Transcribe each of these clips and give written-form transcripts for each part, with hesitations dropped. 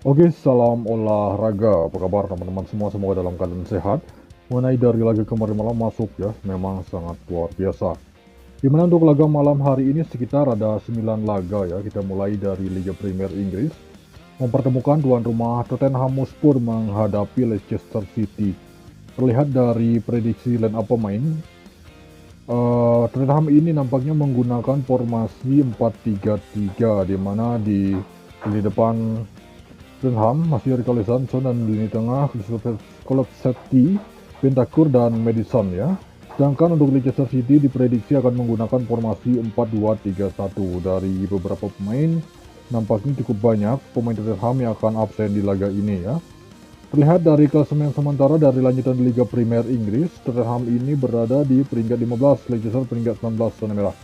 Oke, salam olahraga. Apa kabar teman-teman semua? Semoga dalam keadaan sehat. Mengenai dari laga kemarin malam masuk ya, memang sangat luar biasa. Dimana untuk laga malam hari ini sekitar ada 9 laga ya. Kita mulai dari Liga Premier Inggris. Mempertemukan tuan rumah Tottenham Hotspur menghadapi Leicester City. Terlihat dari prediksi line up pemain, Tottenham ini nampaknya menggunakan formasi 4-3-3, di mana di lini depan Tottenham masih Richarlison dan di lini tengah Kulusevski, Bentancur dan Maddison ya. Sedangkan untuk Leicester City diprediksi akan menggunakan formasi 4-2-3-1. Dari beberapa pemain, nampaknya cukup banyak pemain Tottenham yang akan absen di laga ini ya. Terlihat dari klasemen sementara dari lanjutan Liga Premier Inggris, Tottenham ini berada di peringkat 15, Leicester peringkat 19 zona merah.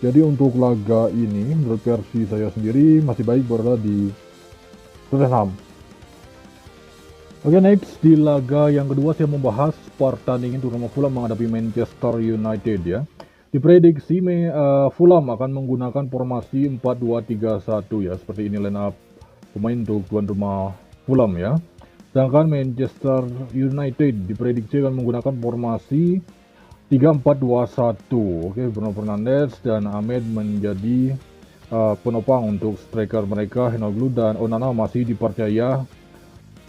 Jadi untuk laga ini, menurut versi saya sendiri masih baik berada di Tottenham. Oke, next di laga yang kedua saya membahas pertandingan turnamen Fulham menghadapi Manchester United ya. Diprediksi Fulham akan menggunakan formasi 4-2-3-1 ya, seperti ini line up pemain untuk tuan rumah Fulham ya. Sedangkan Manchester United diprediksi akan menggunakan formasi 3-4-2-1. Oke, Bruno Fernandes dan Ahmed menjadi penopang untuk striker mereka. Henoglu dan Onana masih dipercaya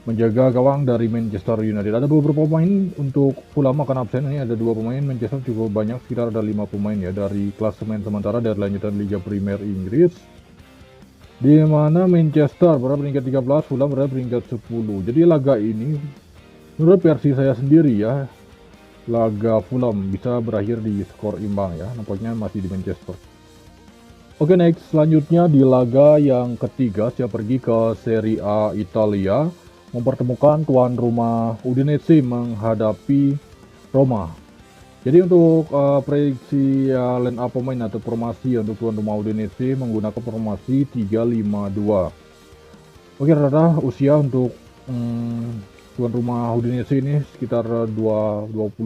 menjaga gawang dari Manchester United. Ada beberapa pemain untuk Fulham akan absen. Ini ada 2 pemain, Manchester cukup banyak, sekitar ada 5 pemain ya dari klasemen sementara dari lanjutan Liga Premier Inggris. Di mana Manchester berada peringkat 13, Fulham berada peringkat 10. Jadi laga ini menurut versi saya sendiri ya, laga Fulham bisa berakhir di skor imbang ya. Nampaknya masih di Manchester. Oke, next selanjutnya di laga yang ketiga saya pergi ke Serie A Italia, mempertemukan tuan rumah Udinese menghadapi Roma. Jadi untuk prediksi line up pemain atau formasi untuk tuan rumah Udinese menggunakan formasi 3-5-2. Oke, rata usia untuk tuan rumah Udinese ini sekitar 20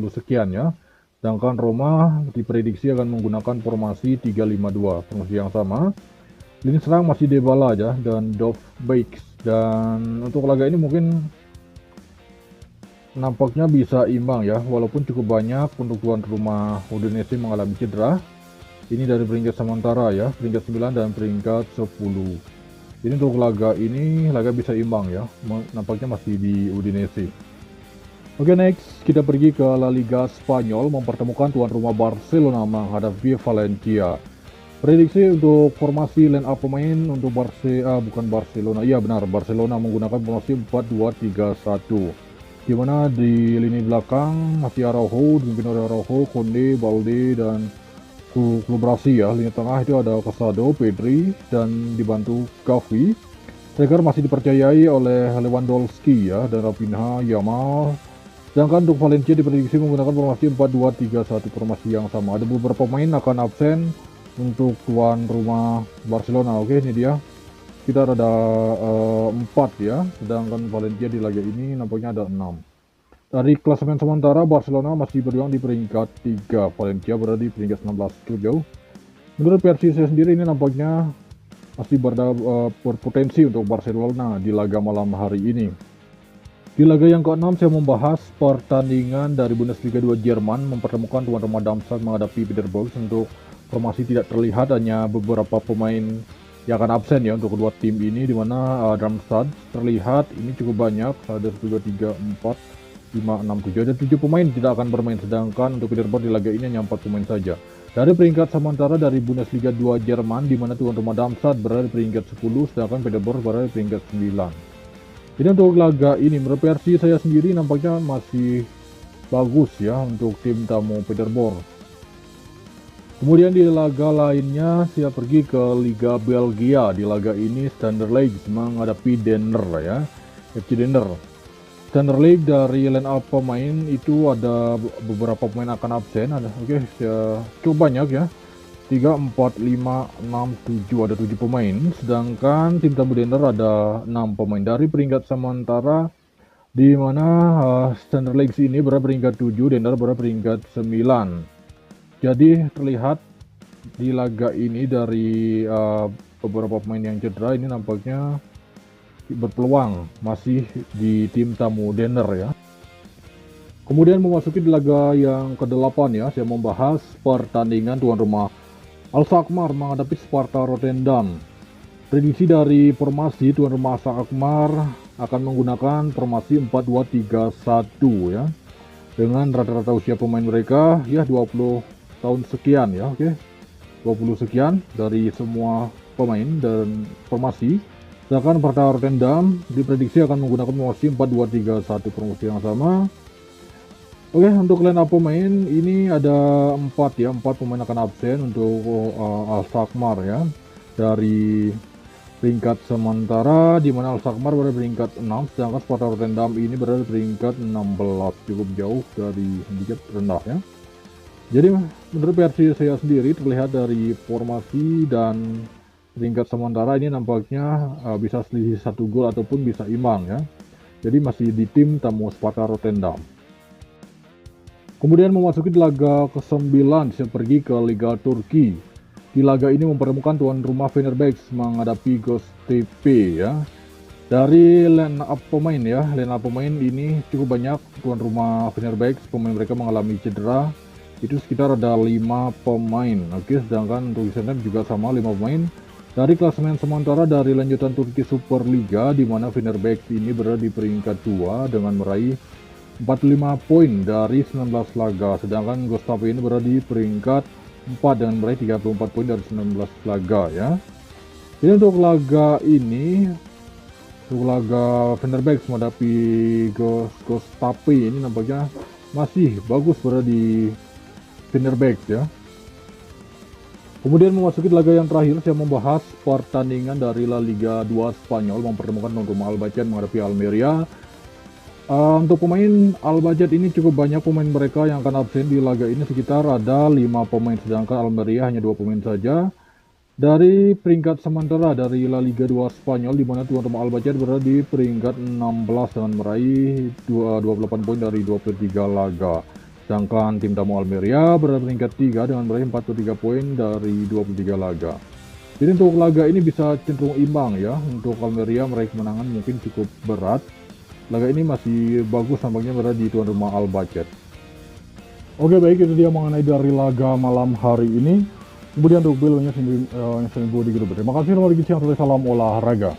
sekian ya. Sedangkan Roma diprediksi akan menggunakan formasi 3-5-2, formasi yang sama. Lini serang masih Dybala aja dan Dovbyk. Dan untuk laga ini mungkin nampaknya bisa imbang ya, walaupun cukup banyak untuk tuan rumah Udinese mengalami cedera. Ini dari peringkat sementara ya, peringkat 9 dan peringkat 10. Jadi untuk laga ini, laga bisa imbang ya, nampaknya masih di Udinese. Oke, next kita pergi ke La Liga Spanyol, mempertemukan tuan rumah Barcelona menghadapi Valencia. Prediksi untuk formasi line up pemain untuk Barcelona, iya benar, Barcelona menggunakan formasi 4-2-3-1. Di mana di lini belakang masih Araujo, dipimpin oleh Araujo, Konde, Balde, dan Kubrasi ya. Lini tengah itu ada Casado, Pedri, dan dibantu Gavi. Striker masih dipercayai oleh Lewandowski ya, dan Rafinha, Yamal. Sedangkan untuk Valencia diprediksi menggunakan formasi 4-2-3-1, formasi yang sama. Ada beberapa pemain akan absen untuk tuan rumah Barcelona. Oke, ini dia. Kita ada 4 ya, sedangkan Valencia di laga ini nampaknya ada 6. Dari klasemen sementara, Barcelona masih berjuang di peringkat 3, Valencia berada di peringkat 16, cukup jauh. Menurut versi saya sendiri ini nampaknya masih berpotensi untuk Barcelona di laga malam hari ini. Di laga yang ke-6 saya membahas pertandingan dari Bundesliga 2 Jerman mempertemukan tuan rumah Darmstadt menghadapi Paderborn. Untuk formasi tidak terlihat, hanya beberapa pemain yang akan absen ya untuk kedua tim ini, di mana Darmstadt terlihat ini cukup banyak, ada 1, 2, 3, 4, 5, 6, 7, ada 7 pemain tidak akan bermain, sedangkan untuk Paderborn di laga ini hanya 4 pemain saja. Dari peringkat sementara dari Bundesliga 2 Jerman, di mana tuan rumah Darmstadt berada di peringkat 10, sedangkan Paderborn berada di peringkat 9. Jadi untuk laga ini menurut versi saya sendiri nampaknya masih bagus ya untuk tim tamu Paderborn. Kemudian di laga lainnya saya pergi ke Liga Belgia. Di laga ini Standard Liège menghadapi Denner ya, FC Denner. Standard Liège dari line up pemain itu ada beberapa pemain akan absen. Cukup banyak ya. 3, 4, 5, 6, 7, ada 7 pemain. Sedangkan tim tamu Denner ada 6 pemain. Dari peringkat sementara, di mana Standard Liège ini berada peringkat 7, Denner berada peringkat 9. Jadi terlihat di laga ini dari beberapa pemain yang cedera ini nampaknya berpeluang masih di tim tamu Denner ya. Kemudian memasuki di laga yang ke-8 ya, saya membahas pertandingan tuan rumah Al-Shakmar menghadapi Sparta Rotterdam. Prediksi dari formasi tuan rumah Al-Shakmar akan menggunakan formasi 4-2-3-1 ya. Dengan rata-rata usia pemain mereka ya 20 tahun sekian ya, oke. 20 sekian dari semua pemain dan formasi. Sedangkan Sparta Rotterdam diprediksi akan menggunakan formasi 4-2-3-1, formasi yang sama. Oke, untuk line up pemain ini ada 4 ya, 4 pemain akan absen untuk Al-Shakmar ya. Dari peringkat sementara di mana Al-Shakmar berada peringkat 6, sedangkan Sparta Rotterdam ini berada peringkat 16, cukup jauh dari sedikit rendah ya. Jadi menurut versi saya sendiri terlihat dari formasi dan peringkat sementara ini nampaknya bisa selisih 1 gol ataupun bisa imbang ya. Jadi masih di tim tamu Sparta Rotterdam. Kemudian memasuki di laga ke-9, saya pergi ke Liga Turki. Di laga ini mempertemukan tuan rumah Fenerbahce menghadapi Göztepe ya. Dari line up pemain ya, line up pemain ini cukup banyak tuan rumah Fenerbahce, pemain mereka mengalami cedera. Itu sekitar ada 5 pemain. Oke, sedangkan untuk Fenerbahce juga sama 5 pemain. Dari klasemen sementara dari lanjutan Turki Superliga, di mana Fenerbahce ini berada di peringkat 2 dengan meraih 45 poin dari 19 laga, sedangkan Göztepe ini berada di peringkat 4 dengan meraih 34 poin dari 19 laga ya. Jadi untuk laga ini, untuk laga Fenerbahce menghadapi Göztepe ini nampaknya masih bagus berada di Fenerbahce ya. Kemudian memasuki laga yang terakhir, saya membahas pertandingan dari La Liga 2 Spanyol mempertemukan tuan rumah Albacete menghadapi Almeria. Untuk pemain Albacete ini cukup banyak pemain mereka yang akan absen di laga ini, sekitar ada 5 pemain, sedangkan Almeria hanya 2 pemain saja. Dari peringkat sementara dari La Liga 2 Spanyol, di mana tuan rumah Albacete berada di peringkat 16 dengan meraih 28 poin dari 23 laga. Sedangkan tim tamu Almeria berada peringkat 3 dengan meraih 43 poin dari 23 laga. Jadi untuk laga ini bisa cenderung imbang ya. Untuk Almeria meraih kemenangan mungkin cukup berat. Laga ini masih bagus tampaknya berada di tuan rumah Albacete. Oke, baik, itu dia mengenai dari laga malam hari ini. Kemudian untuk bilangnya sendiri di grup. Terima kasih, nomor salam olahraga.